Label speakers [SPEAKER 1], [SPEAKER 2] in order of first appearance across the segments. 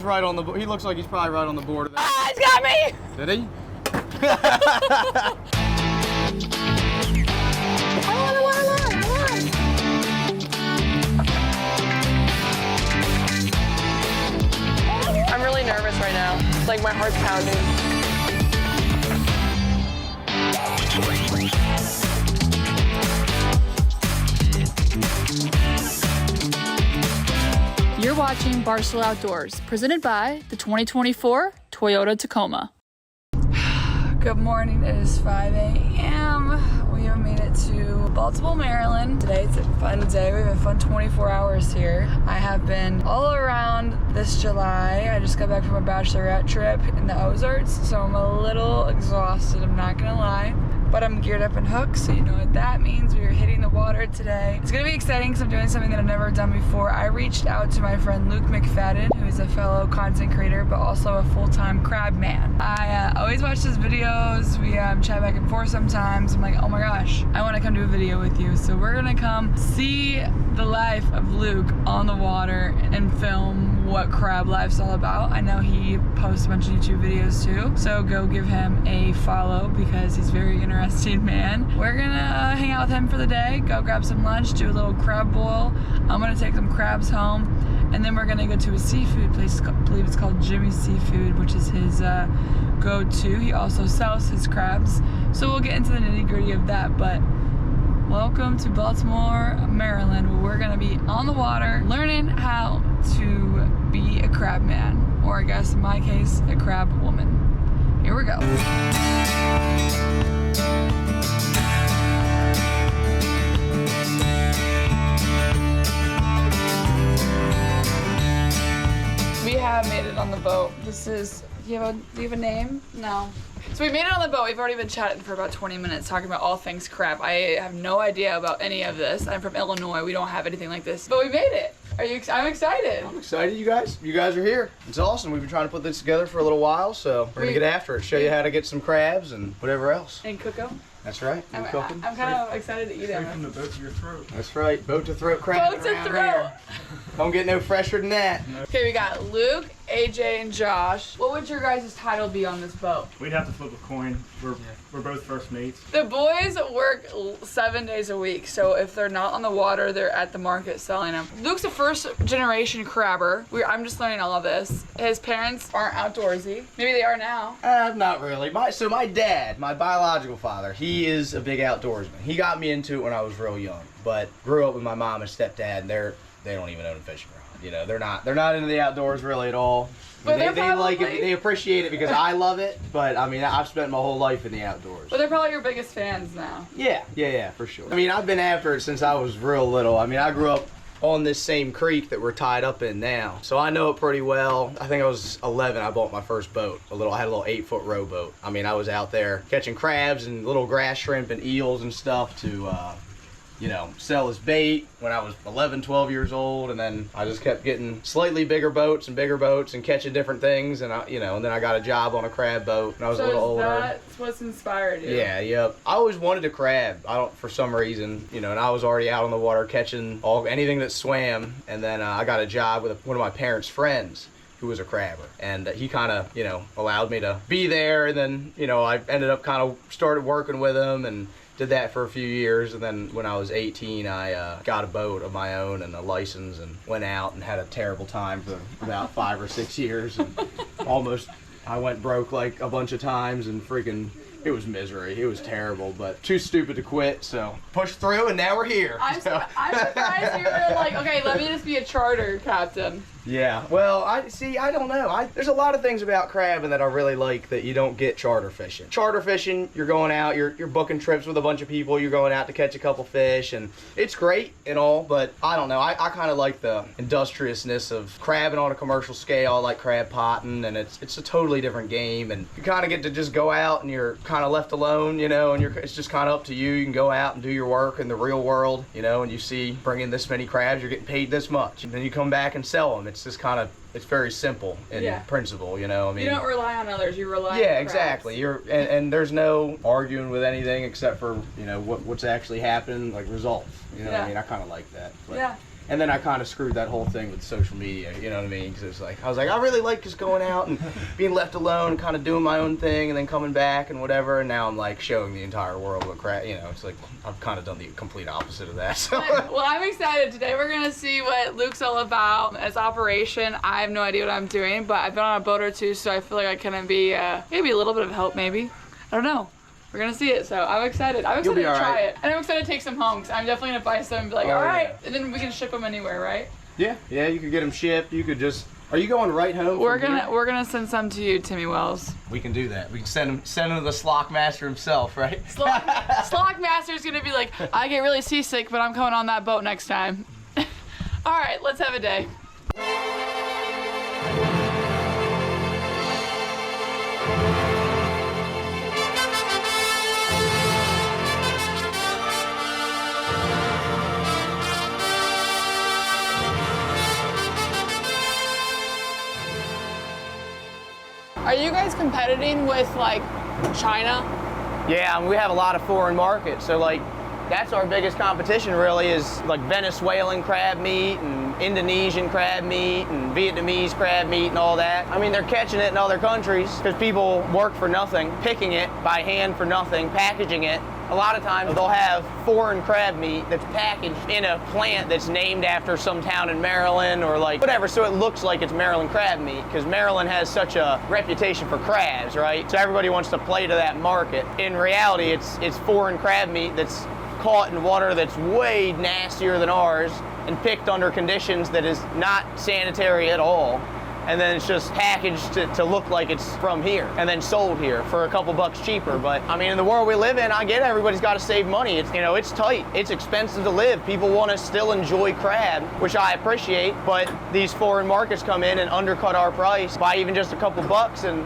[SPEAKER 1] Right on the. He looks like he's probably right on the border.
[SPEAKER 2] Ah, he's got me!
[SPEAKER 1] Did he?
[SPEAKER 2] I'm really nervous right now. Like my heart's pounding.
[SPEAKER 3] You're watching Barstool Outdoors, presented by the 2024 Toyota Tacoma. Good morning, it is 5 a.m. We have made it to Baltimore, Maryland. Today it's a fun day. We have a fun 24 hours here. I have been all around this July. I just got back from a bachelorette trip in the Ozarks, so I'm a little exhausted, I'm not gonna lie. But I'm geared up and hooked, so you know what that means. We are hitting the water today. It's gonna be exciting because I'm doing something that I've never done before. I reached out to my friend Luke McFadden, who is a fellow content creator, but also a full-time crab man. I always watch his videos. We chat back and forth sometimes. I'm like, oh my gosh, I wanna come do a video with you. So we're gonna come see the life of Luke on the water and film what crab life's all about. I know he posts a bunch of YouTube videos too, so go give him a follow because he's very interesting man. We're gonna hang out with him for the day, go grab some lunch, do a little crab boil. I'm gonna take some crabs home, and then we're gonna go to a seafood place. I believe it's called Jimmy's Seafood, which is his go-to. He also sells his crabs, so we'll get into the nitty-gritty of that. But welcome to Baltimore, Maryland, where we're gonna be on the water learning how to be a crab man, or I guess in my case, a crab woman. Here we go. We have made it on the boat. This is, do you have a name? No. So we made it on the boat. We've already been chatting for about 20 minutes talking about all things crab. I have no idea about any of this. I'm from Illinois. We don't have anything like this, but we made it. I'm excited.
[SPEAKER 1] I'm excited, you guys. You guys are here. It's awesome. We've been trying to put this together for a little while, so we're gonna get after it. Show you how to get some crabs and whatever else.
[SPEAKER 3] And cook them.
[SPEAKER 1] That's right.
[SPEAKER 3] I'm kind of excited to eat them.
[SPEAKER 4] From the boat to your throat.
[SPEAKER 1] That's right. Boat to throat crab.
[SPEAKER 3] Boat to throat.
[SPEAKER 1] Don't get no fresher than that.
[SPEAKER 3] Okay, we got Luke, AJ, and Josh. What would your guys' title be on this boat?
[SPEAKER 4] We'd have to flip a coin. We're both first mates.
[SPEAKER 3] The boys work 7 days a week, so if they're not on the water, they're at the market selling them. Luke's a first generation crabber. I'm just learning all of this. His parents aren't outdoorsy. Maybe they are now.
[SPEAKER 1] Not really. My dad, my biological father, he is a big outdoorsman. He got me into it when I was real young, but grew up with my mom and stepdad, and they don't even own a fishing rod. You know, they're not into the outdoors really at all.
[SPEAKER 3] But
[SPEAKER 1] they like it. They appreciate it because I love it. But I mean, I've spent my whole life in the outdoors.
[SPEAKER 3] But they're probably your biggest fans now.
[SPEAKER 1] Yeah, for sure. I mean, I've been after it since I was real little. I mean, I grew up on this same creek that we're tied up in now, so I know it pretty well. I think I was 11. I bought my first boat. I had a little 8-foot rowboat. I mean, I was out there catching crabs and little grass shrimp and eels and stuff to sell as bait when I was 11, 12 years old, and then I just kept getting slightly bigger boats and catching different things, and and then I got a job on a crab boat when I was a little older.
[SPEAKER 3] So that's what's inspired you?
[SPEAKER 1] Yeah. I always wanted to crab. For some reason, and I was already out on the water catching anything that swam, and then I got a job with one of my parents' friends who was a crabber, and he kind of allowed me to be there, and then I ended up kind of started working with him and did that for a few years, and then when I was 18, I got a boat of my own and a license and went out and had a terrible time for about 5 or 6 years, and I went broke like a bunch of times, and it was misery. It was terrible, but too stupid to quit, so pushed through, and now we're here.
[SPEAKER 3] I'm surprised you were like, okay, let me just be a charter captain.
[SPEAKER 1] Yeah, well, I don't know. There's a lot of things about crabbing that I really like that you don't get charter fishing. Charter fishing, you're going out, you're booking trips with a bunch of people, you're going out to catch a couple fish, and it's great and all, but I don't know. I kind of like the industriousness of crabbing on a commercial scale. I like crab potting, and it's a totally different game, and you kind of get to just go out, and you're kind of left alone, and it's just kind of up to you. You can go out and do your work in the real world, and you see, bring in this many crabs, you're getting paid this much, and then you come back and sell them. It's just kind of, it's very simple in principle, I mean, you
[SPEAKER 3] don't rely on others, you rely on
[SPEAKER 1] crabs. Exactly. And there's no arguing with anything except for what's actually happening, like results. I mean, I kind of like that. But And then I kind of screwed that whole thing with social media, you know what I mean? Because it's like, I was like, I really like just going out and being left alone and kind of doing my own thing and then coming back and whatever. And now I'm like showing the entire world what crap, you know, it's like I've kind of done the complete opposite of that. So.
[SPEAKER 3] Well, I'm excited. Today we're going to see what Luke's all about as operation. I have no idea what I'm doing, but I've been on a boat or two, so I feel like I can be maybe a little bit of help, maybe. I don't know. We're gonna see it, so I'm excited. I'm excited to try it. And I'm excited to take some home, because I'm definitely gonna buy some and be like, all right. Yeah. And then we can ship them anywhere, right?
[SPEAKER 1] Yeah, you could get them shipped. You could just, are you going right home?
[SPEAKER 3] We're gonna send some to you, Timmy Wells.
[SPEAKER 1] We can do that. We can send them to the Slock Master himself, right?
[SPEAKER 3] Slock Master's gonna be like, I get really seasick, but I'm coming on that boat next time. All right, let's have a day. Are you guys competing with like China?
[SPEAKER 5] Yeah, we have a lot of foreign markets, so like that's our biggest competition really is like Venezuelan crab meat and Indonesian crab meat and Vietnamese crab meat and all that. I mean, they're catching it in other countries because people work for nothing, picking it by hand for nothing, packaging it. A lot of times they'll have foreign crab meat that's packaged in a plant that's named after some town in Maryland or like whatever, so it looks like it's Maryland crab meat because Maryland has such a reputation for crabs, right? So everybody wants to play to that market. In reality, it's foreign crab meat that's caught in water that's way nastier than ours and picked under conditions that is not sanitary at all. And then it's just packaged to look like it's from here and then sold here for a couple bucks cheaper. But I mean, in the world we live in, I get everybody's got to save money. It's, you know, it's tight. It's expensive to live. People want to still enjoy crab, which I appreciate, but these foreign markets come in and undercut our price by even just a couple bucks. And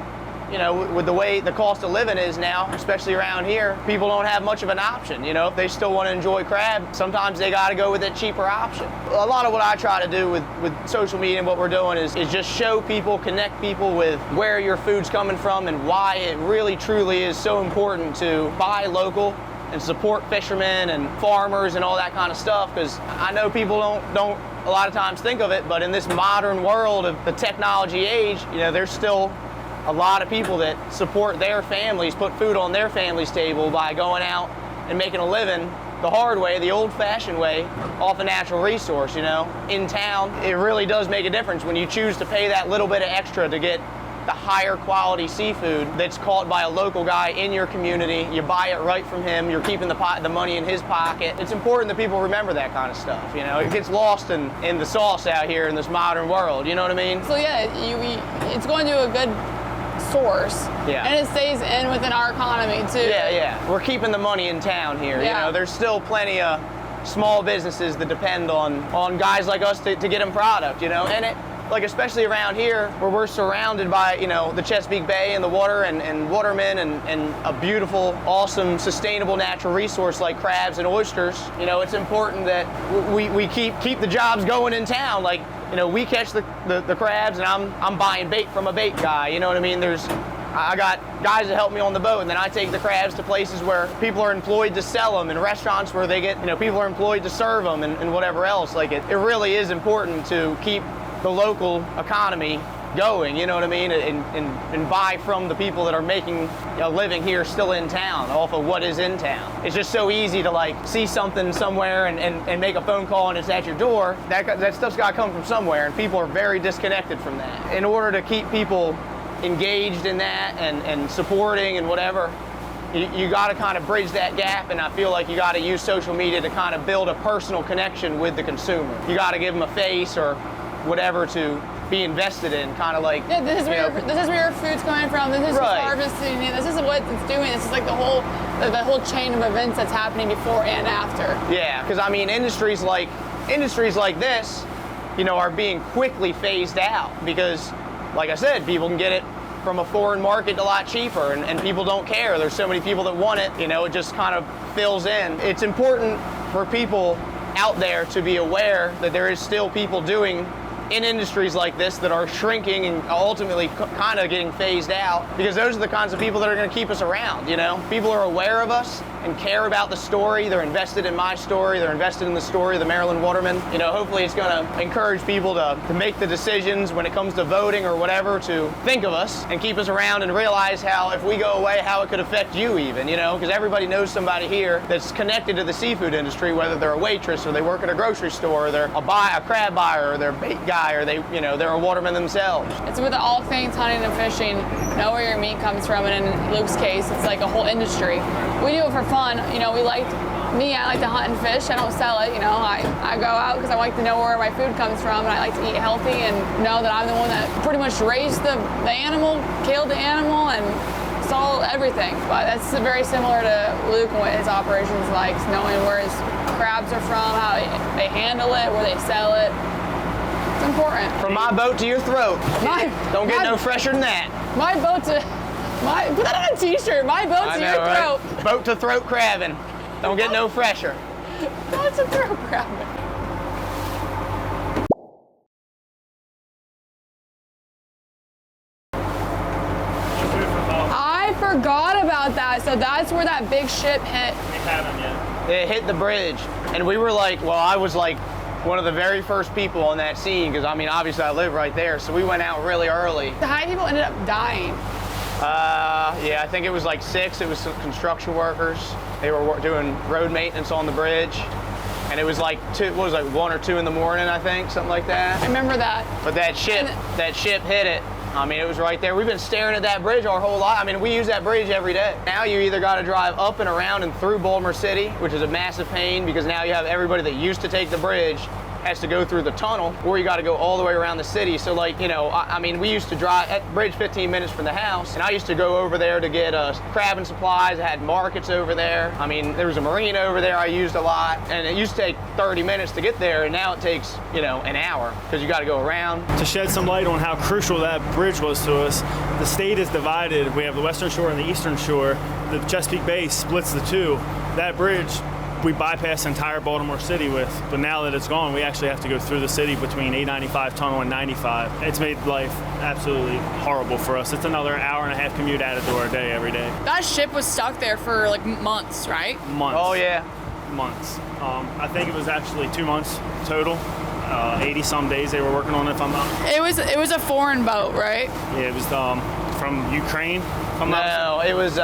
[SPEAKER 5] you know, with the way the cost of living is now, especially around here, people don't have much of an option. You know, if they still want to enjoy crab, sometimes they got to go with a cheaper option. A lot of what I try to do with social media and what we're doing is just show people, connect people with where your food's coming from and why it really truly is so important to buy local and support fishermen and farmers and all that kind of stuff, because I know people don't a lot of times think of it, but in this modern world of the technology age, you know, there's still a lot of people that support their families, put food on their family's table by going out and making a living the hard way, the old-fashioned way, off a natural resource, you know. In town, it really does make a difference when you choose to pay that little bit of extra to get the higher quality seafood that's caught by a local guy in your community. You buy it right from him, you're keeping the money in his pocket. It's important that people remember that kind of stuff, you know. It gets lost in the sauce out here in this modern world, you know what I mean?
[SPEAKER 3] So yeah, it's going to a good source,
[SPEAKER 5] yeah,
[SPEAKER 3] and it stays in within our economy too.
[SPEAKER 5] Yeah. We're keeping the money in town here.
[SPEAKER 3] Yeah.
[SPEAKER 5] You know, there's still plenty of small businesses that depend on guys like us to get them product. You know, and it, like especially around here where we're surrounded by, you know, the Chesapeake Bay and the water and watermen and a beautiful, awesome, sustainable natural resource like crabs and oysters. You know, it's important that we keep the jobs going in town. Like, you know, we catch the crabs and I'm buying bait from a bait guy, you know what I mean? I got guys that help me on the boat, and then I take the crabs to places where people are employed to sell them, and restaurants where they get, you know, people are employed to serve them and whatever else. Like it really is important to keep the local economy going, you know what I mean? And buy from the people that are making a living here still in town, off of what is in town. It's just so easy to like see something somewhere and make a phone call and it's at your door. That stuff's got to come from somewhere, and people are very disconnected from that. In order to keep people engaged in that and supporting and whatever, you got to kind of bridge that gap, and I feel like you got to use social media to kind of build a personal connection with the consumer. You got to give them a face or whatever to be invested in, kind of like,
[SPEAKER 3] yeah, this is where your food's coming from, this is what's harvesting, this is what it's doing, this is like the whole chain of events that's happening before and after.
[SPEAKER 5] Yeah, because I mean industries like this, you know, are being quickly phased out because, like I said, people can get it from a foreign market a lot cheaper, and people don't care. There's so many people that want it, you know, it just kind of fills in. It's important for people out there to be aware that there is still people doing in industries like this that are shrinking and ultimately kind of getting phased out, because those are the kinds of people that are going to keep us around, you know? People are aware of us and care about the story. They're invested in my story. They're invested in the story of the Maryland Watermen. You know, hopefully it's going to encourage people to make the decisions when it comes to voting or whatever, to think of us and keep us around and realize how, if we go away, how it could affect you even, you know? Because everybody knows somebody here that's connected to the seafood industry, whether they're a waitress or they work at a grocery store, or they're a crab buyer, or they're a bait guy, or they're a waterman themselves.
[SPEAKER 2] It's with all things hunting and fishing, know where your meat comes from, and in Luke's case, it's like a whole industry. We do it for fun. You know, I like to hunt and fish. I don't sell it, you know. I go out because I like to know where my food comes from, and I like to eat healthy and know that I'm the one that pretty much raised the animal, killed the animal, and saw everything. But that's very similar to Luke and what his operation's like, knowing where his crabs are from, how they handle it, where they sell it. It's important.
[SPEAKER 5] From my boat to your throat. Don't get no fresher than that.
[SPEAKER 2] Put that on a t-shirt. My boat to your throat.
[SPEAKER 5] Right? Boat to throat crabbing. Don't get no fresher.
[SPEAKER 2] Boat to throat crabbing. I forgot about that. So that's where that big ship hit.
[SPEAKER 4] We haven't yet.
[SPEAKER 5] It hit the bridge, and we were like, well, I was like one of the very first people on that scene, because I mean, obviously I live right there, so we went out really early.
[SPEAKER 2] How many people ended up dying?
[SPEAKER 5] Yeah, I think it was like 6. It was some construction workers. They were doing road maintenance on the bridge, and it was like 1 or 2 in the morning, I think, something like that.
[SPEAKER 2] I remember that.
[SPEAKER 5] But that ship hit it. I mean, it was right there. We've been staring at that bridge our whole life. I mean, we use that bridge every day. Now you either got to drive up and around and through Baltimore City, which is a massive pain, because now you have everybody that used to take the bridge has to go through the tunnel, or you got to go all the way around the city. So like, you know, I mean, we used to drive at bridge 15 minutes from the house, and I used to go over there to get crabbing supplies. I had markets over there. I mean, there was a marina over there I used a lot, and it used to take 30 minutes to get there, and now it takes, you know, an hour, because you got to go around.
[SPEAKER 4] To shed some light on how crucial that bridge was to us, the state is divided. We have the western shore and the eastern shore. The Chesapeake Bay splits the two. That bridge we bypass entire Baltimore City with, but now that it's gone, we actually have to go through the city between 895 tunnel and 95. It's made life absolutely horrible for us. It's another hour-and-a-half commute out of door a day every day.
[SPEAKER 3] That ship was stuck there for like months, right?
[SPEAKER 4] Months.
[SPEAKER 5] Oh yeah,
[SPEAKER 4] months. I think it was actually 2 months total. 80-some days they were working on it, if I'm not.
[SPEAKER 3] It was a foreign boat, right?
[SPEAKER 4] Yeah, it was from Ukraine.
[SPEAKER 5] No, it was,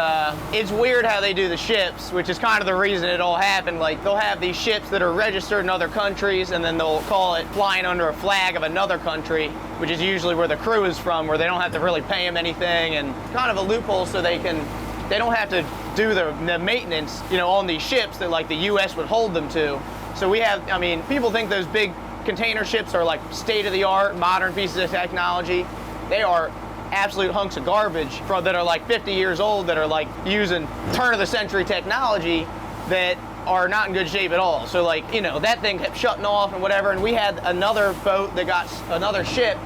[SPEAKER 5] it's weird how they do the ships, which is kind of the reason it all happened. Like, they'll have these ships that are registered in other countries, and then they'll call it flying under a flag of another country, which is usually where the crew is from, where they don't have to really pay them anything, and kind of a loophole so they don't have to do the maintenance, you know, on these ships that like the U.S. would hold them to. So we have, I mean, people think those big container ships are like state-of-the-art, modern pieces of technology. They are absolute hunks of garbage that are like 50 years old, that are like using turn-of-the-century technology that are not in good shape at all. So like, you know, that thing kept shutting off and whatever, and we had another boat that got, another ship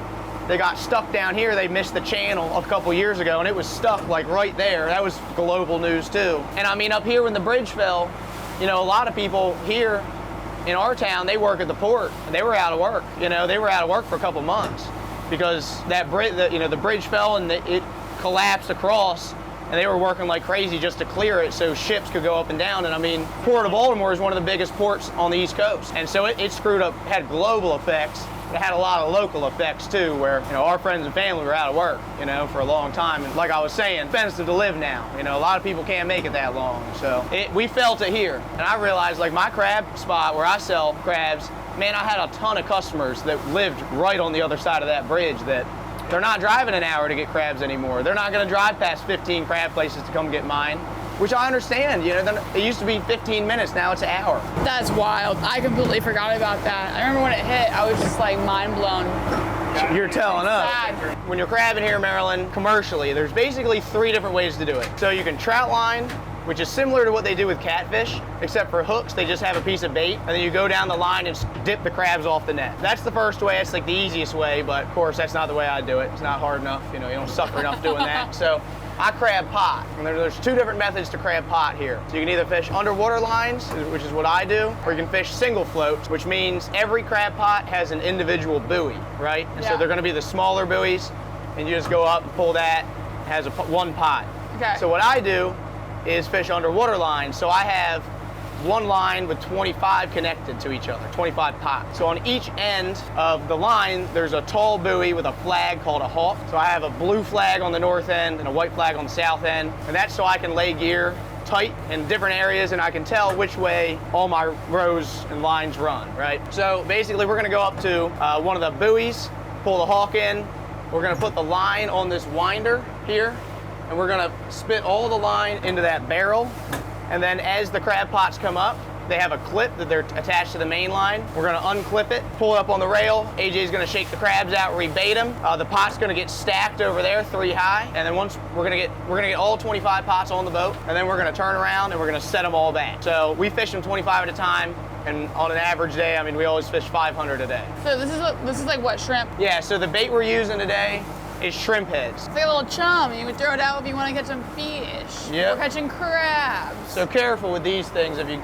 [SPEAKER 5] that got stuck down here. They missed the channel a couple years ago, and it was stuck like right there. That was global news too. And I mean, up here when the bridge fell, you know, a lot of people here in our town, they work at the port, and they were out of work. You know, they were out of work for a couple months, because that bridge, the bridge fell and it collapsed across, and they were working like crazy just to clear it so ships could go up and down. And I mean, Port of Baltimore is one of the biggest ports on the East Coast, and so it screwed up, had global effects. It had a lot of local effects too, where, you know, our friends and family were out of work, you know, for a long time. And like I was saying, expensive to live now. You know, a lot of people can't make it that long. So we felt it here. And I realized, like, my crab spot where I sell crabs, man, I had a ton of customers that lived right on the other side of that bridge that they're not driving an hour to get crabs anymore. They're not going to drive past 15 crab places to come get mine, which I understand. You know, it used to be 15 minutes, now it's an hour.
[SPEAKER 2] That's wild. I completely forgot about that. I remember when it hit, I was just like mind blown.
[SPEAKER 5] You're telling us.
[SPEAKER 2] Sad.
[SPEAKER 5] When you're crabbing here in Maryland commercially, there's basically 3 different ways to do it. So you can trout line, which is similar to what they do with catfish, except for hooks, they just have a piece of bait, and then you go down the line and dip the crabs off the net. That's the first way, it's like the easiest way, but of course that's not the way I do it. It's not hard enough, you know, you don't suffer enough doing that. So I crab pot, and there's 2 different methods to crab pot here. So you can either fish underwater lines, which is what I do, or you can fish single floats, which means every crab pot has an individual buoy, right? And so they're gonna be the smaller buoys, and you just go up and pull that, it has one pot.
[SPEAKER 2] Okay.
[SPEAKER 5] So what I do is fish underwater lines. So I have one line with 25 connected to each other, 25 pots. So on each end of the line, there's a tall buoy with a flag called a hawk. So I have a blue flag on the north end and a white flag on the south end. And that's so I can lay gear tight in different areas and I can tell which way all my rows and lines run, right? So basically we're gonna go up to one of the buoys, pull the hawk in. We're gonna put the line on this winder here, and we're gonna spit all the line into that barrel. And then as the crab pots come up, they have a clip that they're attached to the main line. We're gonna unclip it, pull it up on the rail. AJ's gonna shake the crabs out, rebait them. The pot's gonna get stacked over there 3 high. And then once we're gonna get all 25 pots on the boat, and then we're gonna turn around and we're gonna set them all back. So we fish them 25 at a time. And on an average day, I mean, we always fish 500 a day.
[SPEAKER 2] So this is like what, shrimp?
[SPEAKER 5] Yeah, so the bait we're using today is shrimp heads.
[SPEAKER 2] It's like a little chum. You would throw it out if you want to catch some fish.
[SPEAKER 5] Yep.
[SPEAKER 2] Or catching crabs.
[SPEAKER 5] So careful with these things if you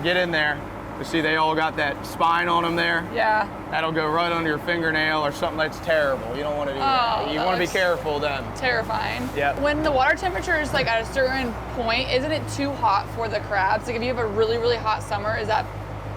[SPEAKER 5] get in there. You see they all got that spine on them there?
[SPEAKER 2] Yeah.
[SPEAKER 5] That'll go right under your fingernail or something that's terrible. You don't want to do that. You want to be careful then.
[SPEAKER 2] Terrifying.
[SPEAKER 5] Yep.
[SPEAKER 2] When the water temperature is like at a certain point, isn't it too hot for the crabs? Like if you have a really, really hot summer, is that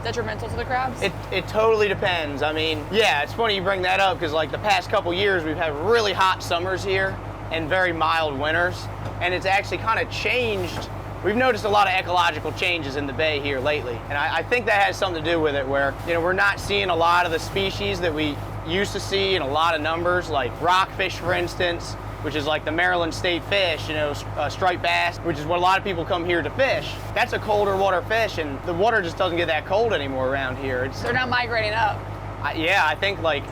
[SPEAKER 2] detrimental to the crabs?
[SPEAKER 5] It totally depends. I mean, yeah, it's funny you bring that up because like the past couple years we've had really hot summers here and very mild winters, and it's actually kind of changed. We've noticed a lot of ecological changes in the bay here lately, and I think that has something to do with it where, you know, we're not seeing a lot of the species that we used to see in a lot of numbers, like rockfish, for instance, which is like the Maryland state fish, you know, striped bass, which is what a lot of people come here to fish. That's a colder water fish, and the water just doesn't get that cold anymore around here.
[SPEAKER 2] They're not migrating up.
[SPEAKER 5] Yeah, I think like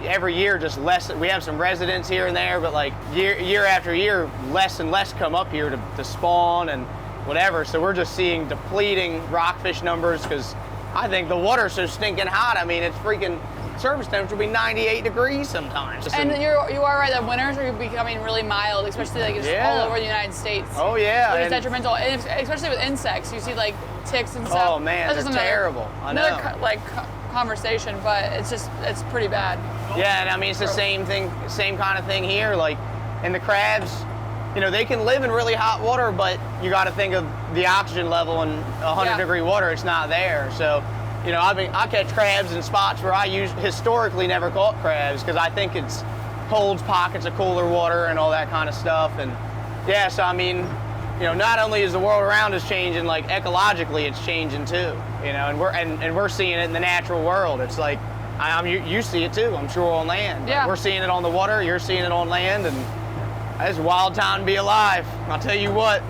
[SPEAKER 5] every year, just less. We have some residents here and there, but like year after year, less and less come up here to spawn and whatever. So we're just seeing depleting rockfish numbers because I think the water's so stinking hot. I mean, it's freaking. Surface temperature will be 98 degrees sometimes.
[SPEAKER 2] And you are right, the winters are becoming really mild, especially like all over the United States.
[SPEAKER 5] Oh yeah.
[SPEAKER 2] Which is detrimental, and especially with insects. You see like ticks and stuff.
[SPEAKER 5] Oh man, that's terrible. I know.
[SPEAKER 2] Another conversation, but it's pretty bad.
[SPEAKER 5] Yeah, and I mean it's the same thing, same kind of thing here. Like, and the crabs, you know, they can live in really hot water, but you got to think of the oxygen level in 100-degree water. It's not there, so. You know, I catch crabs in spots where I historically never caught crabs because I think it holds pockets of cooler water and all that kind of stuff. And yeah, so I mean, you know, not only is the world around us changing, like ecologically, it's changing too. You know, and we're seeing it in the natural world. It's like, you see it too. I'm sure on land.
[SPEAKER 2] Yeah.
[SPEAKER 5] Like, we're seeing it on the water. You're seeing it on land, and it's a wild time to be alive. I'll tell you what.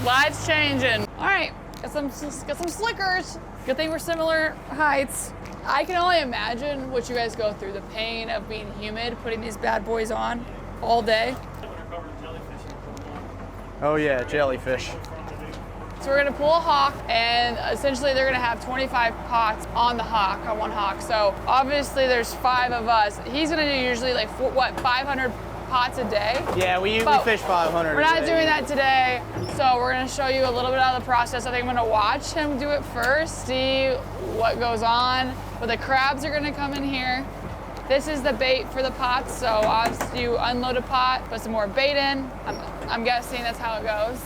[SPEAKER 2] Life's changing. All right, got some slickers. Good thing we're similar heights. I can only imagine what you guys go through, the pain of being humid, putting these bad boys on all day.
[SPEAKER 5] Oh yeah, jellyfish.
[SPEAKER 2] So we're gonna pull a hawk, and essentially they're gonna have 25 pots on the hawk, on one hawk. So obviously there's 5 of us. He's gonna do usually like 500 pots a day.
[SPEAKER 5] Yeah, we fish 500
[SPEAKER 2] We're not doing that today, so we're gonna show you a little bit of the process. I think I'm gonna watch him do it first, see what goes on. But the crabs are gonna come in here. This is the bait for the pots, so obviously you unload a pot, put some more bait in. I'm guessing that's how it goes.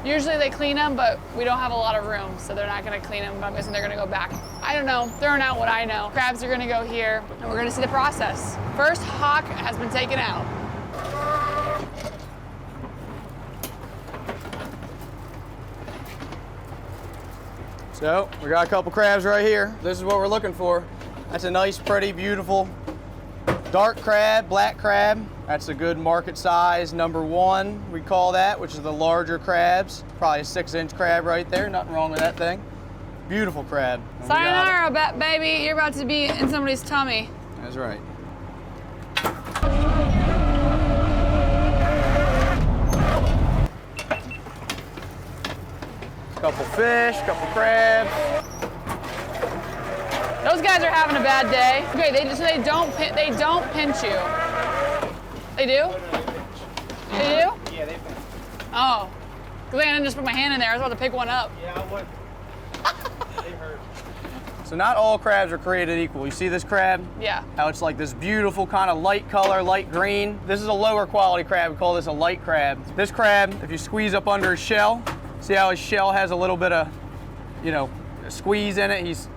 [SPEAKER 2] Usually they clean them, but we don't have a lot of room, so they're not gonna clean them, but I'm guessing they're gonna go back. I don't know, throwing out what I know. Crabs are gonna go here, and we're gonna see the process. First hawk has been taken out.
[SPEAKER 5] So, we got a couple crabs right here. This is what we're looking for. That's a nice, pretty, beautiful dark crab, black crab. That's a good market size, number 1, we call that, which is the larger crabs. Probably a 6-inch crab right there, nothing wrong with that thing. Beautiful crab.
[SPEAKER 2] Sayonara, baby, you're about to be in somebody's tummy.
[SPEAKER 5] That's right. Couple fish, couple crabs.
[SPEAKER 2] Those guys are having a bad day. Okay, they don't pinch you. They do? They do?
[SPEAKER 5] Yeah, they pinch.
[SPEAKER 2] Oh. Because I didn't just put my hand in there. I was about to pick one up.
[SPEAKER 5] Yeah, I would. They hurt. So not all crabs are created equal. You see this crab?
[SPEAKER 2] Yeah.
[SPEAKER 5] How it's like this beautiful kind of light color, light green. This is a lower quality crab. We call this a light crab. This crab, if you squeeze up under his shell, see how his shell has a little bit of, squeeze in it? He's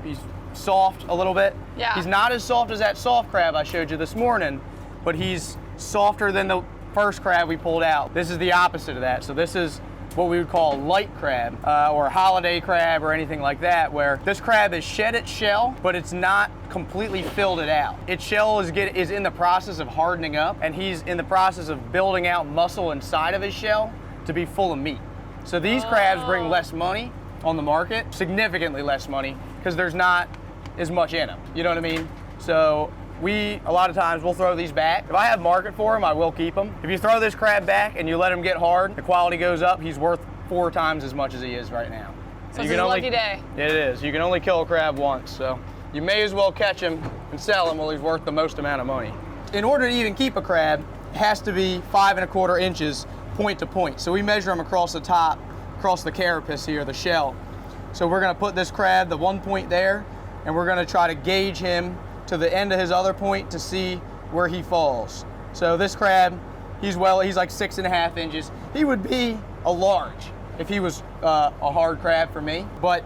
[SPEAKER 5] soft a little bit.
[SPEAKER 2] Yeah.
[SPEAKER 5] He's not as soft as that soft crab I showed you this morning, but he's softer than the first crab we pulled out. This is the opposite of that. So this is what we would call light crab or holiday crab or anything like that, where this crab has shed its shell, but it's not completely filled it out. Its shell is in the process of hardening up, and he's in the process of building out muscle inside of his shell to be full of meat. So these crabs bring less money on the market, significantly less money, because there's not as much in them. You know what I mean? So a lot of times we'll throw these back. If I have market for them, I will keep them. If you throw this crab back and you let him get hard, the quality goes up. He's worth 4 times as much as he is right now.
[SPEAKER 2] So it's a lucky day.
[SPEAKER 5] It is. You can only kill a crab once, so you may as well catch him and sell him while he's worth the most amount of money. In order to even keep a crab, it has to be 5 1/4 inches point to point. So we measure them across the top, across the carapace here, the shell. So we're gonna put this crab, the one point there, and we're gonna try to gauge him to the end of his other point to see where he falls. So this crab, he's like 6 1/2 inches. He would be a large if he was a hard crab for me, but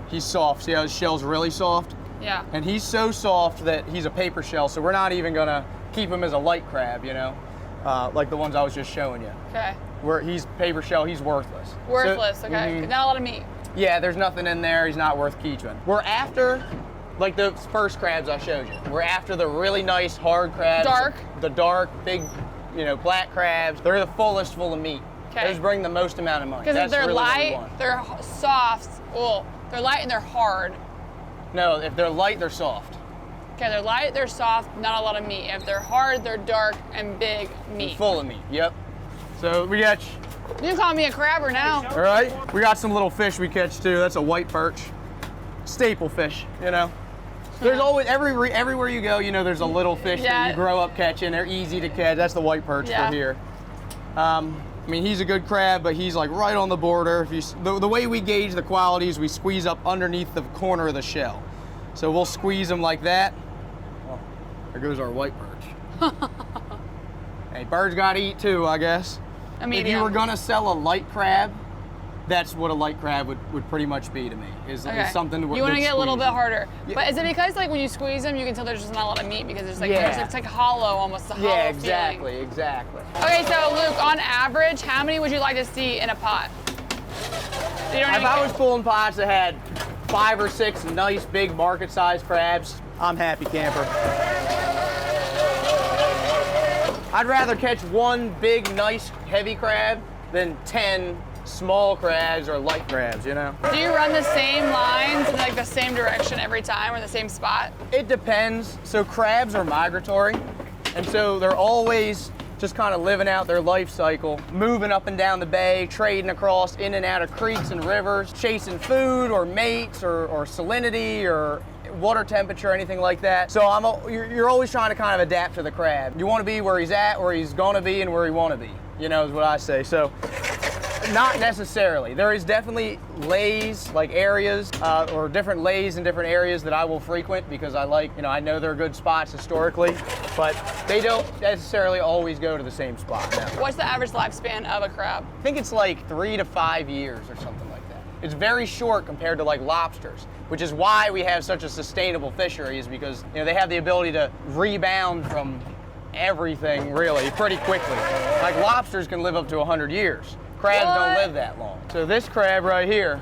[SPEAKER 5] he's soft. See how his shell's really soft?
[SPEAKER 2] Yeah.
[SPEAKER 5] And he's so soft that he's a paper shell, so we're not even gonna keep him as a light crab, like the ones I was just showing you.
[SPEAKER 2] Okay.
[SPEAKER 5] Where he's paper shell, he's worthless.
[SPEAKER 2] Worthless, okay.
[SPEAKER 5] Mhm.
[SPEAKER 2] Not a lot of meat.
[SPEAKER 5] Yeah, there's nothing in there. He's not worth keeping. We're after, like the first crabs I showed you. We're after the really nice hard crabs.
[SPEAKER 2] Dark.
[SPEAKER 5] The dark, big, black crabs. They're the fullest full of meat.
[SPEAKER 2] Okay.
[SPEAKER 5] Those bring the most amount of money.
[SPEAKER 2] Because if
[SPEAKER 5] That's
[SPEAKER 2] they're
[SPEAKER 5] really what we
[SPEAKER 2] light,
[SPEAKER 5] want.
[SPEAKER 2] they're soft. Well, they're light and they're hard.
[SPEAKER 5] No, if they're light, they're soft.
[SPEAKER 2] Okay, they're light, they're soft, not a lot of meat. If they're hard, they're dark and big meat.
[SPEAKER 5] Full of meat, yep. So we got,
[SPEAKER 2] You call me a crabber now.
[SPEAKER 5] all right, we got some little fish we catch too. That's a white perch. Staple fish, There's always, everywhere you go, there's a little fish that you grow up catching. They're easy to catch. That's the white perch for here. He's a good crab, but he's like right on the border. The way we gauge the quality is we squeeze up underneath the corner of the shell. So we'll squeeze them like that. Well, there goes our white perch. Hey, birds gotta eat too, I guess. If you were gonna sell a light crab, that's what a light crab would pretty much be to me. Is something
[SPEAKER 2] you want to get a little bit harder.
[SPEAKER 5] Yeah.
[SPEAKER 2] But is it because when you squeeze them, you can tell there's just not a lot of meat because it's like it's like hollow, almost a hollow
[SPEAKER 5] Yeah,
[SPEAKER 2] feeling.
[SPEAKER 5] exactly.
[SPEAKER 2] Okay, so Luke, on average, how many would you like to see in a pot?
[SPEAKER 5] If I was pulling pots that had 5 or 6 nice big market-sized crabs, I'm happy camper. I'd rather catch one big, nice, heavy crab than 10 small crabs or light crabs,
[SPEAKER 2] Do you run the same lines in like the same direction every time or the same spot?
[SPEAKER 5] It depends. So crabs are migratory, and so they're always just kind of living out their life cycle, moving up and down the bay, trading across in and out of creeks and rivers, chasing food or mates or salinity or water temperature, anything like that. So you're always trying to kind of adapt to the crab. You want to be where he's at, where he's going to be, and where he want to be, is what I say. So not necessarily. There is definitely lays, like areas, or different lays in different areas that I will frequent because I like, I know they're good spots historically, but they don't necessarily always go to the same spot. No.
[SPEAKER 2] What's the average lifespan of a crab?
[SPEAKER 5] I think it's like 3 to 5 years or something like that. It's very short compared to like lobsters, which is why we have such a sustainable fishery, is because they have the ability to rebound from everything really pretty quickly. Like lobsters can live up to 100 years. Crabs don't live that long. So this crab right here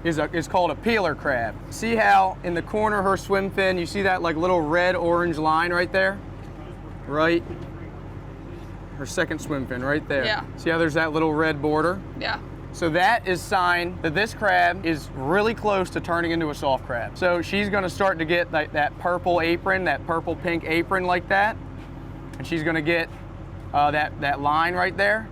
[SPEAKER 5] is called a peeler crab. See how in the corner of her swim fin, you see that like little red-orange line right there? Right? Her second swim fin right there.
[SPEAKER 2] Yeah.
[SPEAKER 5] See how there's that little red border?
[SPEAKER 2] Yeah.
[SPEAKER 5] So that is sign that this crab is really close to turning into a soft crab. So she's gonna start to get that purple apron, that purple pink apron like that. And she's gonna get that line right there.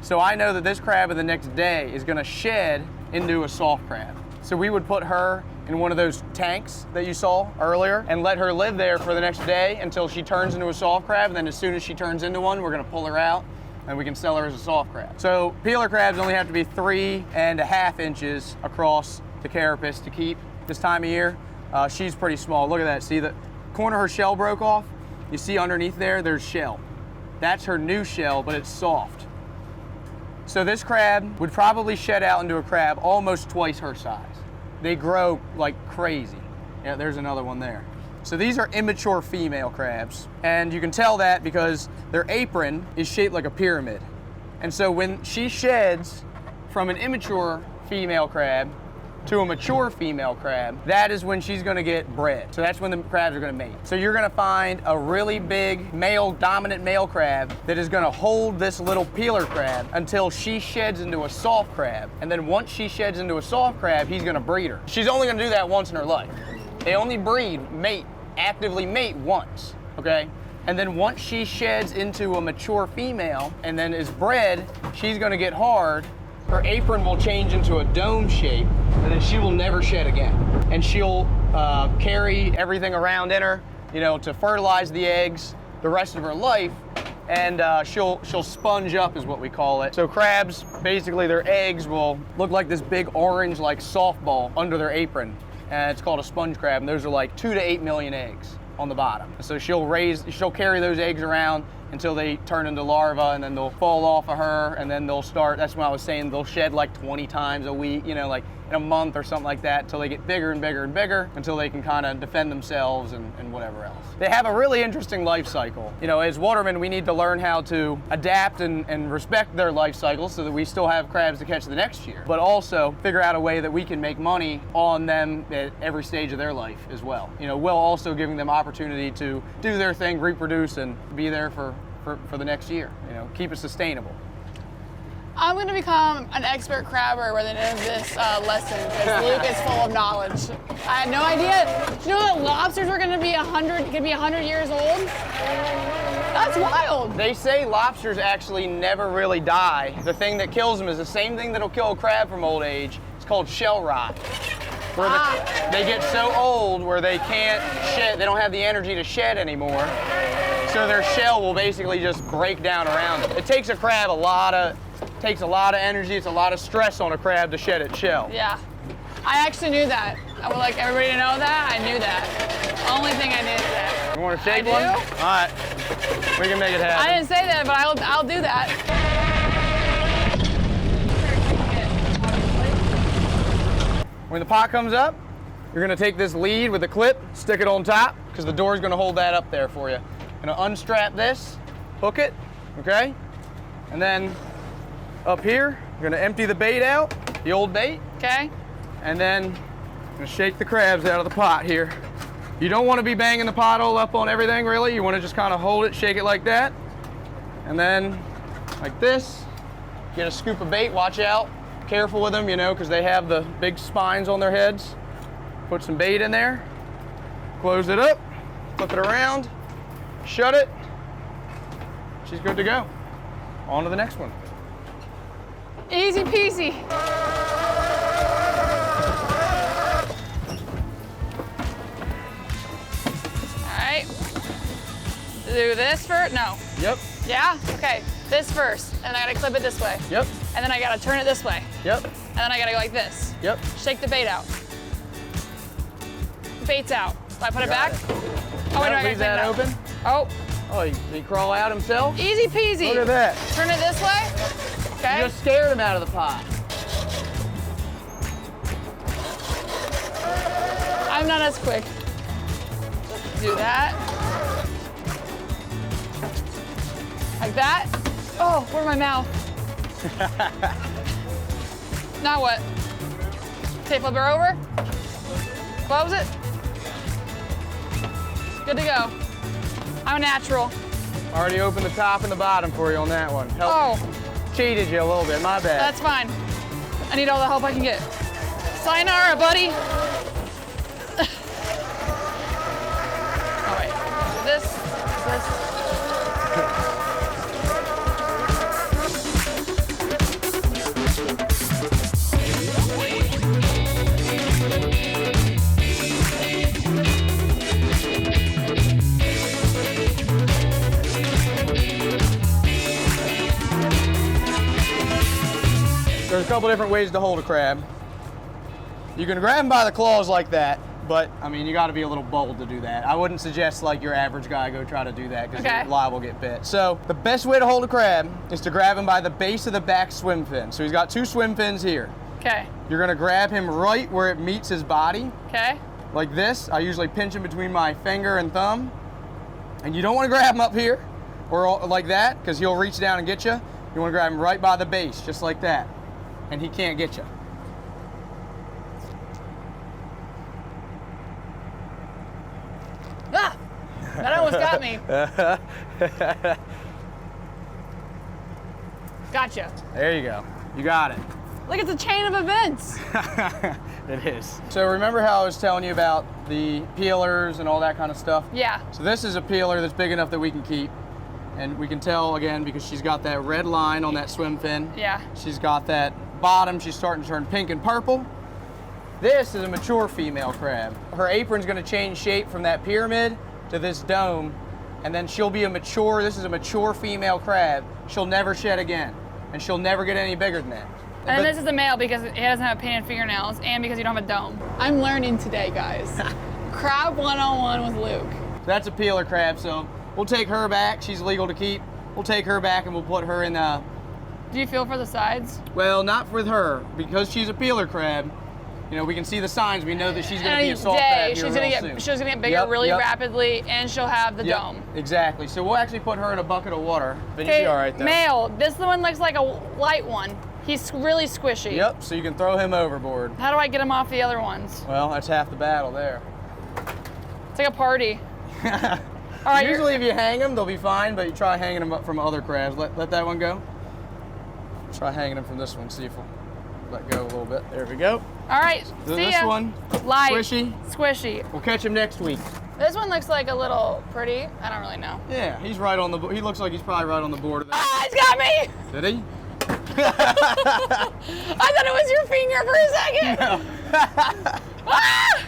[SPEAKER 5] So I know that this crab in the next day is gonna shed into a soft crab. So we would put her in one of those tanks that you saw earlier and let her live there for the next day until she turns into a soft crab. And then as soon as she turns into one, we're gonna pull her out and we can sell her as a soft crab. So peeler crabs only have to be 3.5 inches across the carapace to keep this time of year. She's pretty small. Look at that. See the corner of her shell broke off? You see underneath there's shell. That's her new shell, but it's soft. So this crab would probably shed out into a crab almost twice her size. They grow like crazy. Yeah, there's another one there. So these are immature female crabs, and you can tell that because their apron is shaped like a pyramid. And so when she sheds from an immature female crab to a mature female crab, that is when she's gonna get bred. So that's when the crabs are gonna mate. So you're gonna find a really big dominant male crab that is gonna hold this little peeler crab until she sheds into a soft crab. And then once she sheds into a soft crab, he's gonna breed her. She's only gonna do that once in her life. They only actively mate once, okay? And then once she sheds into a mature female and then is bred, she's gonna get hard. Her apron will change into a dome shape, and then she will never shed again. And she'll carry everything around in her, to fertilize the eggs the rest of her life, and she'll sponge up is what we call it. So crabs, basically their eggs will look like this big orange like softball under their apron, and it's called a sponge crab, and those are like 2 to 8 million eggs on the bottom. So she'll carry those eggs around until they turn into larvae, and then they'll fall off of her, and then they'll start, that's what I was saying, they'll shed like 20 times a week, like in a month or something like that, until they get bigger and bigger and bigger, until they can kind of defend themselves and whatever else. They have a really interesting life cycle. As watermen, we need to learn how to adapt and respect their life cycles so that we still have crabs to catch the next year, but also figure out a way that we can make money on them at every stage of their life as well. While also giving them opportunity to do their thing, reproduce, and be there for the next year, keep it sustainable.
[SPEAKER 2] I'm going to become an expert crabber by the end of this lesson because Luke is full of knowledge. I had no idea. Did you know that lobsters are going to be 100 years old? That's wild.
[SPEAKER 5] They say lobsters actually never really die. The thing that kills them is the same thing that'll kill a crab from old age. It's called shell rot. They get so old where they can't shed, they don't have the energy to shed anymore. So their shell will basically just break down around it. It takes a crab a lot of energy, it's a lot of stress on a crab to shed its shell.
[SPEAKER 2] Yeah, I actually knew that. I would like everybody to know that. I knew that. Only thing I knew is that.
[SPEAKER 5] You want to shake one?
[SPEAKER 2] I do?
[SPEAKER 5] All right, we can make it happen.
[SPEAKER 2] I didn't say that, but I'll do that.
[SPEAKER 5] When the pot comes up, you're gonna take this lead with a clip, stick it on top, because the door's gonna hold that up there for you. Gonna unstrap this, hook it, okay? And then up here, you're gonna empty the bait out, the old bait.
[SPEAKER 2] Okay.
[SPEAKER 5] And then gonna shake the crabs out of the pot here. You don't wanna be banging the pot all up on everything really. You wanna just kinda hold it, shake it like that. And then like this, get a scoop of bait, watch out. Careful with them, because they have the big spines on their heads. Put some bait in there, close it up, flip it around, shut it. She's good to go. On to the next one.
[SPEAKER 2] Easy peasy. All right. Do this first? No.
[SPEAKER 5] Yep.
[SPEAKER 2] Yeah? Okay. This first. And I gotta clip it this way.
[SPEAKER 5] Yep.
[SPEAKER 2] And then I gotta turn it this way.
[SPEAKER 5] Yep.
[SPEAKER 2] And then I gotta go like this.
[SPEAKER 5] Yep.
[SPEAKER 2] Shake the bait out. Bait's out. Do I put it back?
[SPEAKER 5] Got it.
[SPEAKER 2] Oh, wait, no, I gotta
[SPEAKER 5] leave
[SPEAKER 2] clean it
[SPEAKER 5] that
[SPEAKER 2] out.
[SPEAKER 5] open.
[SPEAKER 2] Oh,
[SPEAKER 5] Oh, he crawl out himself?
[SPEAKER 2] easy peasy.
[SPEAKER 5] Look at that.
[SPEAKER 2] Turn it this way. Okay.
[SPEAKER 5] You just scared him out of the pot.
[SPEAKER 2] I'm not as quick. Do that. Like that. Oh, where's my mouth? Now what? Okay, flip her over. Close it. Good to go. I'm a natural.
[SPEAKER 5] Already opened the top and the bottom for you on that one.
[SPEAKER 2] Oh,
[SPEAKER 5] Cheated you a little bit, my bad.
[SPEAKER 2] that's fine. I need all the help I can get. Sayonara, buddy. Oh, wait. This.
[SPEAKER 5] There's a couple different ways to hold a crab. You can grab him by the claws like that, but I mean, you got to be a little bold to do that. I wouldn't suggest like your average guy go try to do that because you're liable to get bit. So the best way to hold a crab is to grab him by the base of the back swim fin. So he's got 2 swim fins here.
[SPEAKER 2] Okay.
[SPEAKER 5] You're gonna grab him right where it meets his body.
[SPEAKER 2] Okay.
[SPEAKER 5] Like this. I usually pinch him between my finger and thumb. And you don't want to grab him up here or like that because he'll reach down and get you. You want to grab him right by the base, just like that. And he can't get you.
[SPEAKER 2] Ah! That almost got me. Gotcha.
[SPEAKER 5] There you go. You got it.
[SPEAKER 2] Look, it's a chain of events.
[SPEAKER 5] It is. So remember how I was telling you about the peelers and all that kind of stuff?
[SPEAKER 2] Yeah.
[SPEAKER 5] So this is a peeler that's big enough that we can keep. And we can tell again because she's got that red line on that swim fin.
[SPEAKER 2] Yeah.
[SPEAKER 5] She's got that bottom. She's starting to turn pink and purple. This is a mature female crab. Her apron's gonna change shape from that pyramid to this dome, and then she'll be this is a mature female crab. She'll never shed again, and she'll never get any bigger than that.
[SPEAKER 2] And then this is the male because he doesn't have painted fingernails and because you don't have a dome. I'm learning today, guys. Crab 101 with Luke.
[SPEAKER 5] So that's a peeler crab, so we'll take her back. She's legal to keep. We'll take her back and we'll put her in
[SPEAKER 2] Do you feel for the sides?
[SPEAKER 5] well, not with her, because she's a peeler crab. You know, we can see the signs. We know that she's going to be a salt crab here
[SPEAKER 2] she's
[SPEAKER 5] real
[SPEAKER 2] gonna
[SPEAKER 5] soon.
[SPEAKER 2] get bigger really rapidly, and she'll have the dome.
[SPEAKER 5] Exactly. So we'll actually put her in a bucket of water. But you'll be all right, though.
[SPEAKER 2] Male. This one looks like a light one. He's really squishy.
[SPEAKER 5] Yep, so you can throw him overboard.
[SPEAKER 2] How do I get him off the other ones?
[SPEAKER 5] Well, that's half the battle there.
[SPEAKER 2] It's like a party. All right.
[SPEAKER 5] Usually if you hang them, they'll be fine, but you try hanging them up from other crabs. Let that one go. Try hanging them from this one, see if we'll let go a little bit. There we go.
[SPEAKER 2] All right, see
[SPEAKER 5] This
[SPEAKER 2] ya.
[SPEAKER 5] one,
[SPEAKER 2] Light.
[SPEAKER 5] squishy.
[SPEAKER 2] Squishy.
[SPEAKER 5] We'll catch him next week.
[SPEAKER 2] This one looks like a little pretty. I don't really know.
[SPEAKER 5] Yeah, he's right on the board. He looks like he's probably right on the board of that.
[SPEAKER 2] Ah, he's got me!
[SPEAKER 5] Did he?
[SPEAKER 2] I thought it was your finger for a second.
[SPEAKER 5] No.
[SPEAKER 2] Ah!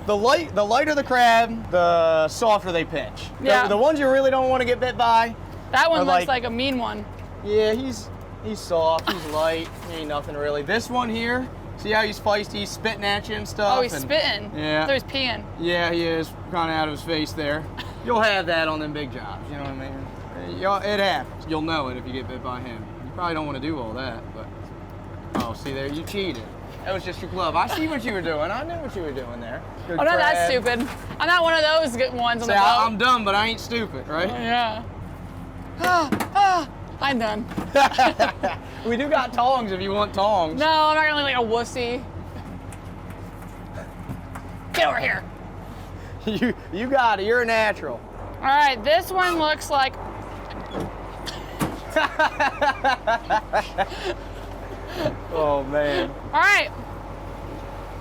[SPEAKER 5] The lighter the crab, the softer they pinch.
[SPEAKER 2] Yeah.
[SPEAKER 5] The ones you really don't want to get bit by.
[SPEAKER 2] That one
[SPEAKER 5] Or
[SPEAKER 2] looks like a mean one.
[SPEAKER 5] Yeah, he's soft, he's light, he ain't nothing really. This one here, see how he's feisty, he's spitting at you and stuff.
[SPEAKER 2] Oh, he's spitting.
[SPEAKER 5] Yeah.
[SPEAKER 2] I thought he was peeing.
[SPEAKER 5] Yeah, he is, kind of out of his face there. You'll have that on them big jobs, you know what I mean? It happens. You'll know it if you get bit by him. You probably don't want to do all that, but... Oh, see there, you cheated. That was just your glove. I see what you were doing. I knew what you were doing there. Good
[SPEAKER 2] I'm not that
[SPEAKER 5] crab.
[SPEAKER 2] stupid. I'm not one of those good ones on
[SPEAKER 5] Say,
[SPEAKER 2] the boat.
[SPEAKER 5] I'm dumb, but I ain't stupid, right?
[SPEAKER 2] Yeah. I'm done.
[SPEAKER 5] We do got tongs if you want tongs.
[SPEAKER 2] No, I'm not gonna look like a wussy. Get over here.
[SPEAKER 5] You got it. You're a natural.
[SPEAKER 2] All right, this one looks like.
[SPEAKER 5] Oh man.
[SPEAKER 2] All right,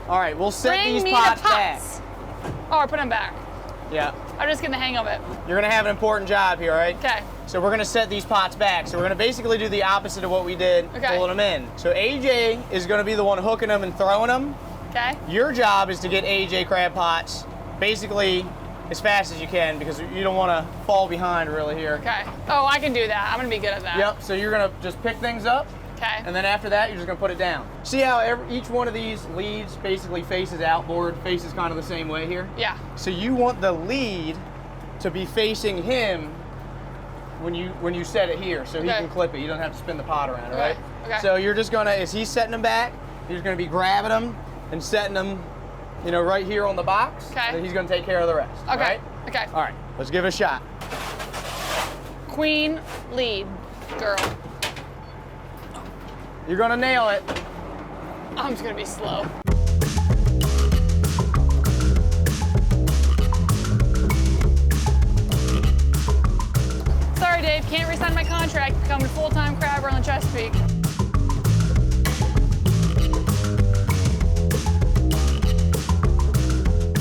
[SPEAKER 5] All right, we'll set
[SPEAKER 2] bring
[SPEAKER 5] these
[SPEAKER 2] me
[SPEAKER 5] pots
[SPEAKER 2] the
[SPEAKER 5] back.
[SPEAKER 2] pots. Oh, I put them back.
[SPEAKER 5] Yeah.
[SPEAKER 2] I'm just getting the hang of it.
[SPEAKER 5] You're gonna have an important job here, all right?
[SPEAKER 2] Okay.
[SPEAKER 5] So we're gonna set these pots back. So we're gonna basically do the opposite of what we did,
[SPEAKER 2] Okay.
[SPEAKER 5] pulling them in. So AJ is gonna be the one hooking them and throwing them.
[SPEAKER 2] Okay.
[SPEAKER 5] Your job is to get AJ crab pots basically as fast as you can because you don't want to fall behind really here.
[SPEAKER 2] Okay. Oh, I can do that. I'm gonna be good at that.
[SPEAKER 5] Yep. So you're gonna just pick things up.
[SPEAKER 2] Okay.
[SPEAKER 5] And then after that, you're just gonna put it down. See how each one of these leads basically faces outboard, faces kind of the same way here?
[SPEAKER 2] Yeah.
[SPEAKER 5] So you want the lead to be facing him when you set it here, so he
[SPEAKER 2] Okay.
[SPEAKER 5] can clip it. You don't have to spin the pot around,
[SPEAKER 2] Okay.
[SPEAKER 5] right?
[SPEAKER 2] Okay.
[SPEAKER 5] So you're just gonna, as he's setting them back, you're just gonna be grabbing them and setting them, you know, right here on the box.
[SPEAKER 2] Okay.
[SPEAKER 5] And he's gonna take care of the rest.
[SPEAKER 2] Okay.
[SPEAKER 5] Right?
[SPEAKER 2] Okay.
[SPEAKER 5] All right. Let's give it a shot.
[SPEAKER 2] Queen lead, girl.
[SPEAKER 5] You're gonna nail it.
[SPEAKER 2] I'm just gonna be slow. Sorry, Dave, can't resign my contract. Become a full-time crabber on the Chesapeake.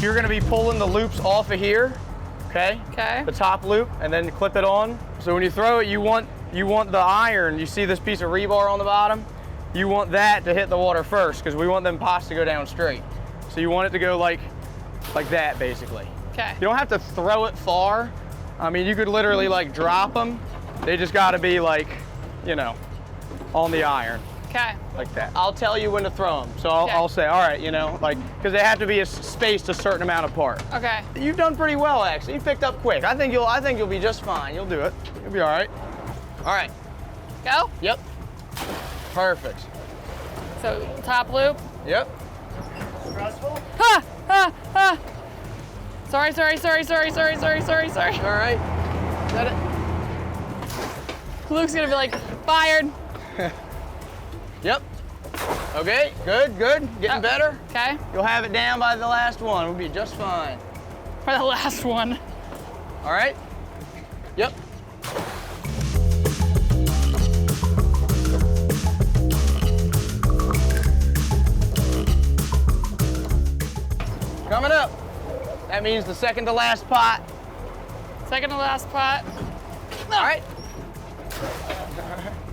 [SPEAKER 5] You're gonna be pulling the loops off of here, okay?
[SPEAKER 2] Okay.
[SPEAKER 5] The top loop, and then clip it on. So when you throw it, you want the iron. You see this piece of rebar on the bottom? You want that to hit the water first, because we want them pots to go down straight. So you want it to go like that, basically.
[SPEAKER 2] Okay.
[SPEAKER 5] You don't have to throw it far. I mean, you could literally like drop them. They just gotta be like, you know, on the iron.
[SPEAKER 2] Okay.
[SPEAKER 5] Like that. I'll tell you when to throw them. So I'll say, all right, you know, like, because they have to be spaced a certain amount apart.
[SPEAKER 2] Okay.
[SPEAKER 5] You've done pretty well, actually. You picked up quick. I think you'll be just fine. You'll do it. You'll be all right. All right.
[SPEAKER 2] Go?
[SPEAKER 5] Yep. Perfect.
[SPEAKER 2] So top loop.
[SPEAKER 5] Yep.
[SPEAKER 2] Ha! Ha! Ha! Sorry.
[SPEAKER 5] All right. Got it.
[SPEAKER 2] Luke's gonna be like, fired.
[SPEAKER 5] Yep. Okay, good. Getting better.
[SPEAKER 2] Okay.
[SPEAKER 5] You'll have it down by the last one. We'll be just fine.
[SPEAKER 2] For the last one.
[SPEAKER 5] All right? Yep. Coming up. That means the second to last pot.
[SPEAKER 2] Second to last pot.
[SPEAKER 5] All right.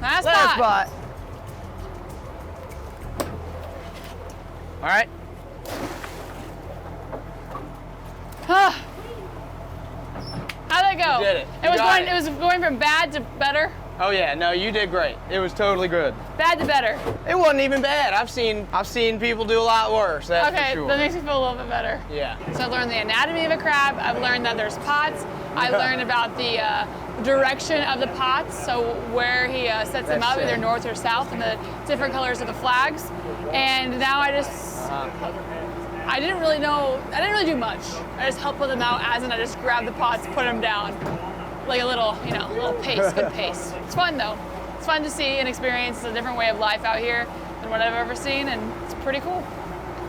[SPEAKER 2] Last
[SPEAKER 5] Last
[SPEAKER 2] pot.
[SPEAKER 5] pot. All right.
[SPEAKER 2] How'd that go?
[SPEAKER 5] You did it.
[SPEAKER 2] It was going from bad to better.
[SPEAKER 5] Oh yeah, no, you did great. It was totally good.
[SPEAKER 2] Bad to better.
[SPEAKER 5] It wasn't even bad. I've seen people do a lot worse. That's
[SPEAKER 2] Okay,
[SPEAKER 5] for sure.
[SPEAKER 2] that makes me feel a little bit better.
[SPEAKER 5] Yeah.
[SPEAKER 2] So I've learned the anatomy of a crab. I've learned that there's pots. I learned about the direction of the pots, so where he sets them up, either north or south, and the different colors of the flags. And now I didn't really do much. I just helped put them out as in I just grabbed the pots, put them down. Like a little pace, good pace. It's fun though. It's fun to see and experience a different way of life out here than what I've ever seen, and it's pretty cool.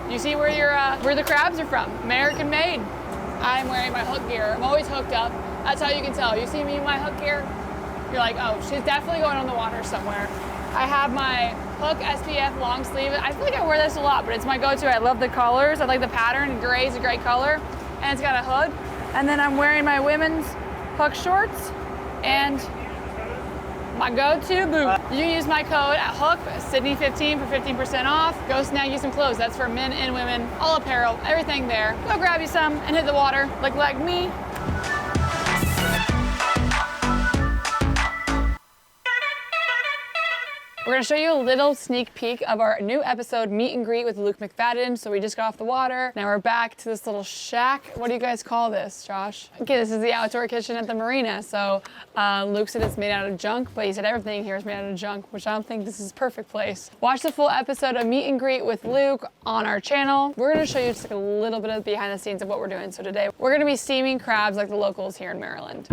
[SPEAKER 2] You see where where the crabs are from, American made. I'm wearing my hook gear. I'm always hooked up. That's how you can tell. You see me in my hook gear, you're like, oh, she's definitely going on the water somewhere. I have my Hook SPF long sleeve. I feel like I wear this a lot, but it's my go-to. I love the colors. I like the pattern. Gray is a great color, and it's got a hood. And then I'm wearing my women's Hook shorts and my go-to boot. You can use my code at Hook Sydnie15 for 15% off. Go snag you some clothes. That's for men and women, all apparel, everything there. Go grab you some and hit the water like me. We're gonna show you a little sneak peek of our new episode, Meet and Greet with Luke McFadden. So we just got off the water. Now we're back to this little shack. What do you guys call this, Josh? Okay, this is the outdoor kitchen at the marina. So Luke said it's made out of junk, but he said everything here is made out of junk, which I don't think this is a perfect place. Watch the full episode of Meet and Greet with Luke on our channel. We're gonna show you just like a little bit of behind the scenes of what we're doing. So today, we're gonna be steaming crabs like the locals here in Maryland.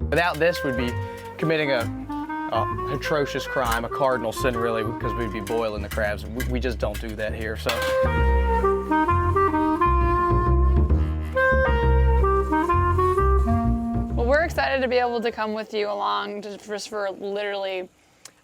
[SPEAKER 5] Without this, we'd be committing a atrocious crime, a cardinal sin, really, because we'd be boiling the crabs. We just don't do that here, so.
[SPEAKER 2] Well, we're excited to be able to come with you along just for literally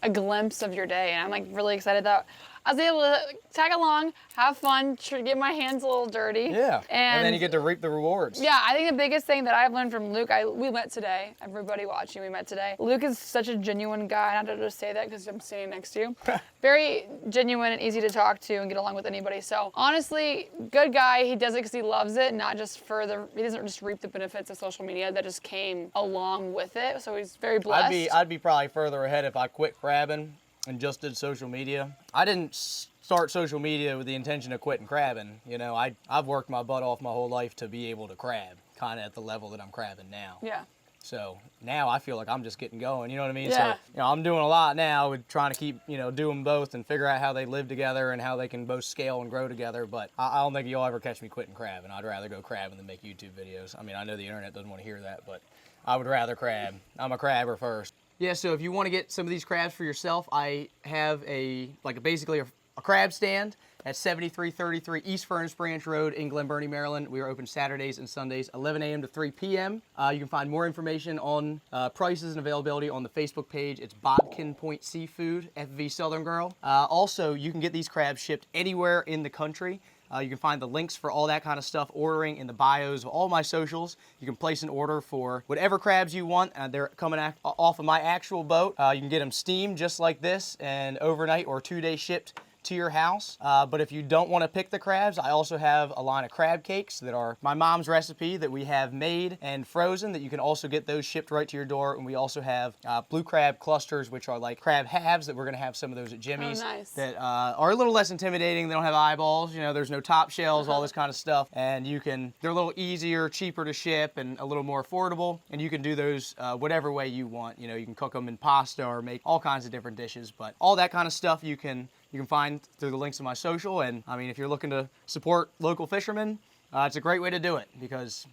[SPEAKER 2] a glimpse of your day, and I'm like really excited that I was able to tag along, have fun, get my hands a little dirty.
[SPEAKER 5] Yeah, and then you get to reap the rewards.
[SPEAKER 2] Yeah, I think the biggest thing that I've learned from Luke, we met today, everybody watching, we met today. Luke is such a genuine guy, not to just say that because I'm sitting next to you. Very genuine and easy to talk to and get along with anybody. So honestly, good guy, he does it because he loves it, not just he doesn't just reap the benefits of social media that just came along with it. So he's very blessed.
[SPEAKER 5] I'd be probably further ahead if I quit crabbing and just did social media. I didn't start social media with the intention of quitting crabbing. You know, I've worked my butt off my whole life to be able to crab, kind of at the level that I'm crabbing now.
[SPEAKER 2] Yeah.
[SPEAKER 5] So now I feel like I'm just getting going, you know what I mean?
[SPEAKER 2] Yeah.
[SPEAKER 5] So, I'm doing a lot now with trying to keep, doing both and figure out how they live together and how they can both scale and grow together. But I don't think you'll ever catch me quitting crabbing. I'd rather go crabbing than make YouTube videos. I mean, I know the internet doesn't want to hear that, but I would rather crab. I'm a crabber first. Yeah, so if you want to get some of these crabs for yourself, I have basically a crab stand at 7333 East Furnace Branch Road in Glen Burnie, Maryland. We are open Saturdays and Sundays, 11 a.m. to 3 p.m. You can find more information on prices and availability on the Facebook page. It's Bodkin Point Seafood, FV Southern Girl. Also, you can get these crabs shipped anywhere in the country. You can find the links for all that kind of stuff, ordering in the bios of all my socials. You can place an order for whatever crabs you want. They're coming off of my actual boat. You can get them steamed just like this and overnight or 2-day shipped to your house. But if you don't want to pick the crabs, I also have a line of crab cakes that are my mom's recipe that we have made and frozen that you can also get those shipped right to your door. And we also have blue crab clusters, which are like crab halves that we're going to have some of those at Jimmy's.
[SPEAKER 2] Oh, nice.
[SPEAKER 5] That are a little less intimidating. They don't have eyeballs, you know, there's no top shells, all this kind of stuff. And they're a little easier, cheaper to ship, and a little more affordable. And you can do those whatever way you want. You know, you can cook them in pasta or make all kinds of different dishes. But all that kind of stuff you can find through the links in my social. And I mean, if you're looking to support local fishermen, it's a great way to do it because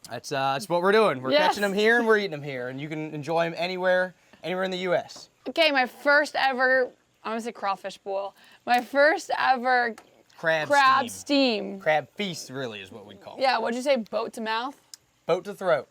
[SPEAKER 5] that's what we're doing. We're catching them here and we're eating them here. And you can enjoy them anywhere in the U.S.
[SPEAKER 2] Okay, my first ever, I'm gonna say crawfish boil. My first ever crab steam.
[SPEAKER 5] Crab feast really is what we'd call it.
[SPEAKER 2] Yeah, what'd you say, boat to mouth?
[SPEAKER 5] Boat to throat.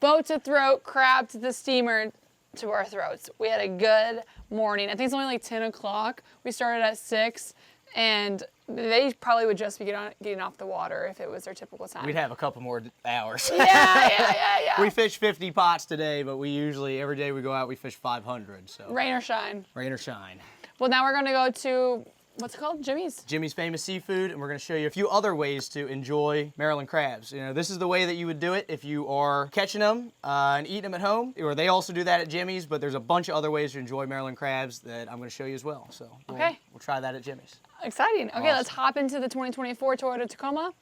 [SPEAKER 2] Boat to throat, crab to the steamer to our throats. We had a good morning. I think it's only like 10 o'clock. We started at 6, and they probably would just be getting off the water if it was their typical time.
[SPEAKER 5] We'd have a couple more hours.
[SPEAKER 2] Yeah.
[SPEAKER 5] We fished 50 pots today, but we usually, every day we go out, we fish 500. So
[SPEAKER 2] Rain or shine.
[SPEAKER 5] Rain or shine.
[SPEAKER 2] Well, now we're gonna go to, what's it called? Jimmy's.
[SPEAKER 5] Jimmy's Famous Seafood, and we're going to show you a few other ways to enjoy Maryland crabs. You know, this is the way that you would do it if you are catching them and eating them at home, or they also do that at Jimmy's, but there's a bunch of other ways to enjoy Maryland crabs that I'm going to show you as well. So we'll try that at Jimmy's.
[SPEAKER 2] Exciting. Okay,
[SPEAKER 5] Awesome.
[SPEAKER 2] Let's hop into the 2024 Toyota Tacoma.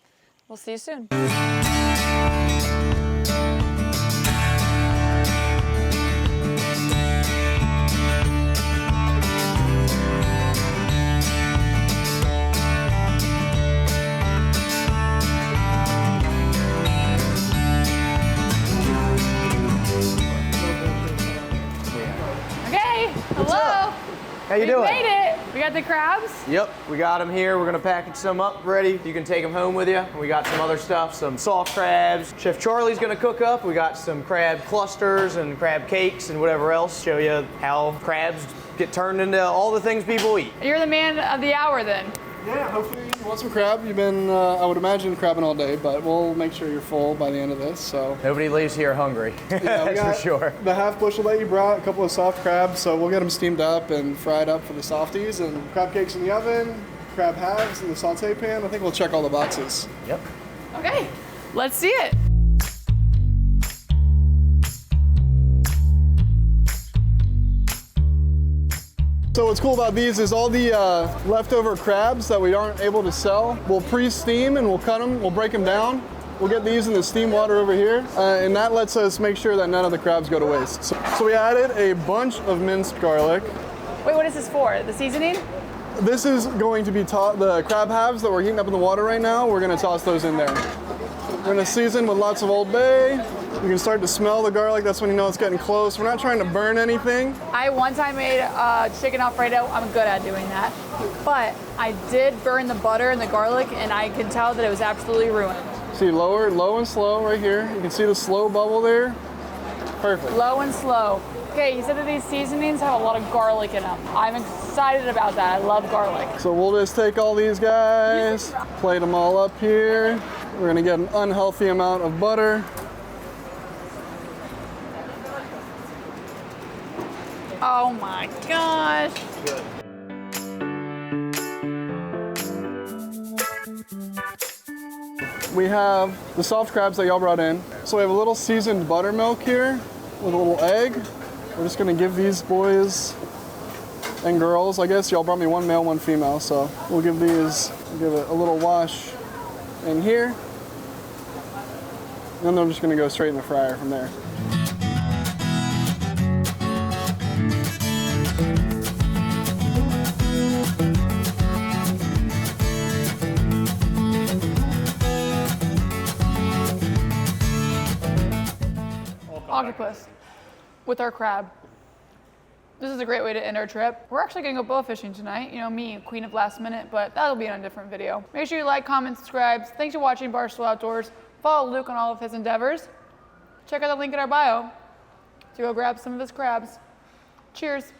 [SPEAKER 2] We'll see you soon.
[SPEAKER 5] Hello. How you doing?
[SPEAKER 2] We made it. We got the crabs.
[SPEAKER 5] Yep, we got them here. We're gonna package some up ready. You can take them home with you. We got some other stuff, some soft crabs. Chef Charlie's gonna cook up. We got some crab clusters and crab cakes and whatever else. Show you how crabs get turned into all the things people eat.
[SPEAKER 2] You're the man of the hour then.
[SPEAKER 6] Yeah, hopefully you want some crab. You've been, I would imagine, crabbing all day, but we'll make sure you're full by the end of this. So
[SPEAKER 5] Nobody leaves here hungry.
[SPEAKER 6] yeah,
[SPEAKER 5] That's for sure.
[SPEAKER 6] The half bushel that you brought, a couple of soft crabs, so we'll get them steamed up and fried up for the softies, and crab cakes in the oven, crab halves in the saute pan. I think we'll check all the boxes.
[SPEAKER 5] Yep.
[SPEAKER 2] Okay, let's see it.
[SPEAKER 6] So what's cool about these is all the leftover crabs that we aren't able to sell, we'll pre-steam and we'll cut them, we'll break them down. We'll get these in the steam water over here, and that lets us make sure that none of the crabs go to waste. So we added a bunch of minced garlic.
[SPEAKER 2] Wait, what is this for? The seasoning?
[SPEAKER 6] This is going to be the crab halves that we're heating up in the water right now. We're gonna toss those in there. We're gonna season with lots of Old Bay. You can start to smell the garlic. That's when you know it's getting close. We're not trying to burn anything.
[SPEAKER 2] I one time made chicken Alfredo. I'm good at doing that. But I did burn the butter and the garlic, and I can tell that it was absolutely ruined.
[SPEAKER 6] See, low and slow right here. You can see the slow bubble there. Perfect.
[SPEAKER 2] Low and slow. Okay, you said that these seasonings have a lot of garlic in them. I'm excited about that. I love garlic.
[SPEAKER 6] So we'll just take all these guys, plate them all up here. We're gonna get an unhealthy amount of butter.
[SPEAKER 2] Oh my gosh.
[SPEAKER 5] Good.
[SPEAKER 6] We have the soft crabs that y'all brought in. So we have a little seasoned buttermilk here with a little egg. We're just gonna give these boys and girls, I guess y'all brought me one male, one female, so we'll give it a little wash in here. And then I'm just gonna go straight in the fryer from there.
[SPEAKER 2] Octopus with our crab. This is a great way to end our trip. We're actually gonna go bow fishing tonight. You know me, queen of last minute, but that'll be in a different video. Make sure you like, comment, subscribe. Thanks for watching Barstool Outdoors. Follow Luke on all of his endeavors. Check out the link in our bio to go grab some of his crabs. Cheers.